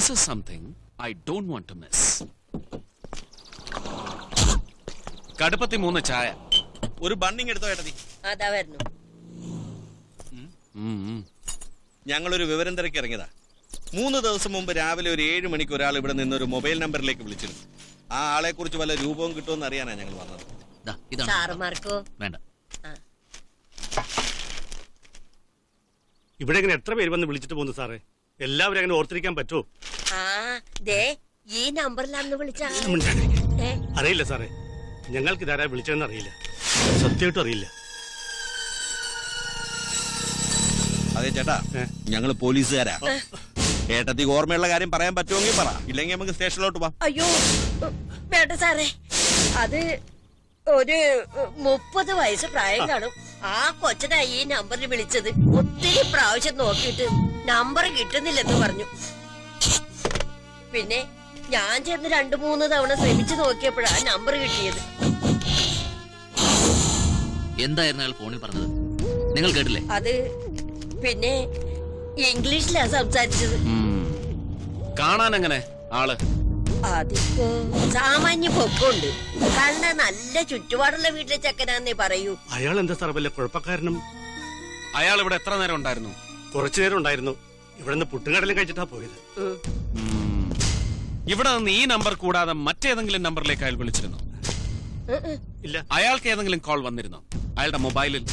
This is something I don't want to miss. കടുപ്പത്തി 3 ചായ. ഒരു ബണ്ണിങ് എടുത്തോ ഏട്ടത്തി. അതാ വരുന്നു. ഞങ്ങളൊരു വിവരം തിരക്കി ഇറങ്ങിയതാ. 3 ദിവസം മുമ്പ് രാവിലെ ഒരു 7 മണിക്ക് ഒരാൾ ഇവിടെ നിന്നൊരു മൊബൈൽ നമ്പറിലേക്ക് വിളിച്ചിരുന്നു. ആ ആളെ കുറിച്ച് വല്ല രൂപവും കിട്ടുമെന്ന് അറിയാനാ ഞങ്ങൾ വന്നത്. സാറുമാർക്കോ വേണ്ട. ഇവിടെ ഇങ്ങനെ എത്ര പേര് വന്ന് വിളിച്ചിട്ട് പോകുന്നു സാറേ? എല്ലാവരും അങ്ങനെ ഓർത്തിരിക്കാൻ പറ്റുമോ? ഈ നമ്പറിലാന്ന് വിളിച്ചാ അറിയില്ല സാറേ, ഞങ്ങൾക്ക് ഇതാരാ വിളിച്ചതെന്ന് അറിയില്ല, സത്യമായിട്ടും അറിയില്ല. അതെ ചേട്ടാ, ഞങ്ങള് പോലീസുകാരാ. ഏട്ടത്തിക്ക് ഓർമ്മയുള്ള കാര്യം പറയാൻ പറ്റുമെങ്കിൽ പറ, ഇല്ലെങ്കിൽ നമുക്ക് സ്റ്റേഷനിലോട്ട് പോവാം. അയ്യോ വേണ്ട സാറേ, അത് ഒരു 30 വയസ്സ് പ്രായം കാണും. ആ കൊച്ചനാ ഈ നമ്പറിൽ വിളിച്ചത്. ഒത്തിരി പ്രാവശ്യം നോക്കിയിട്ട് നമ്പർ കിട്ടുന്നില്ലെന്ന് പറഞ്ഞു. പിന്നെ ഞാൻ ചെന്ന് 2-3 തവണ ശ്രമിച്ചു നോക്കിയപ്പോഴാ നമ്പർ കിട്ടിയത്. എന്തായിരുന്നു അയാൾ ഫോണിൽ പറഞ്ഞത്? നിങ്ങൾ കേട്ടില്ലേ? അത് പിന്നെ ഇംഗ്ലീഷിലാ സംസാരിച്ചത്. കാണാൻ എങ്ങനെ ആള്? അതിപ്പോ സാമാന്യ പൊക്കമുണ്ട്. കണ്ട നല്ല ചുറ്റുപാടുള്ള വീട്ടിലെ ചെക്കനാന്നേ പറയൂ. അയാൾ എന്താ സാർ വല്ല കുഴപ്പക്കാരനും? അയാൾ ഇവിടെ എത്ര നേരം ഉണ്ടായിരുന്നു? കുറച്ചു നേരം ഉണ്ടായിരുന്നു. ഇവിടെ നിന്ന് പുട്ടുകടലും കഴിച്ചിട്ടാ പോയത്. ഇവിടെ നിന്ന് ഈ നമ്പർ കൂടാതെ മറ്റേതെങ്കിലും നമ്പറിലേക്ക് അയാൾ വിളിച്ചിരുന്നു? ഇല്ല. അയാൾക്ക് ഏതെങ്കിലും കോൾ വന്നിരുന്നോ അയാളുടെ മൊബൈലിൽ?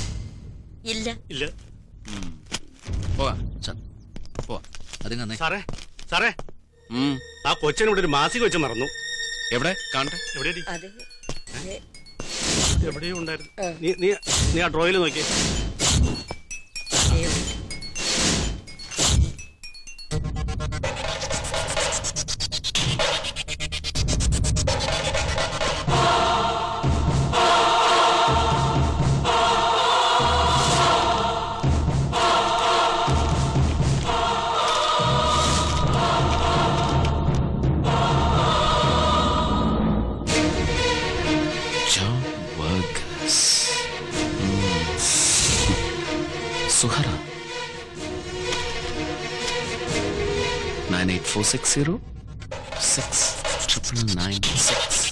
ഇല്ല. ഇല്ല. പോവാ സാറേ സാറേ, ആ കൊച്ചനോട് ഒരു മാസിക വെച്ച് മറന്നു. എവിടെ കാണട്ടെ? എവിടെയോ ഉണ്ടായിരുന്നു. നീ ആ ഡ്രോയിൽ നോക്കിയേ. സുഹറ 98460 69996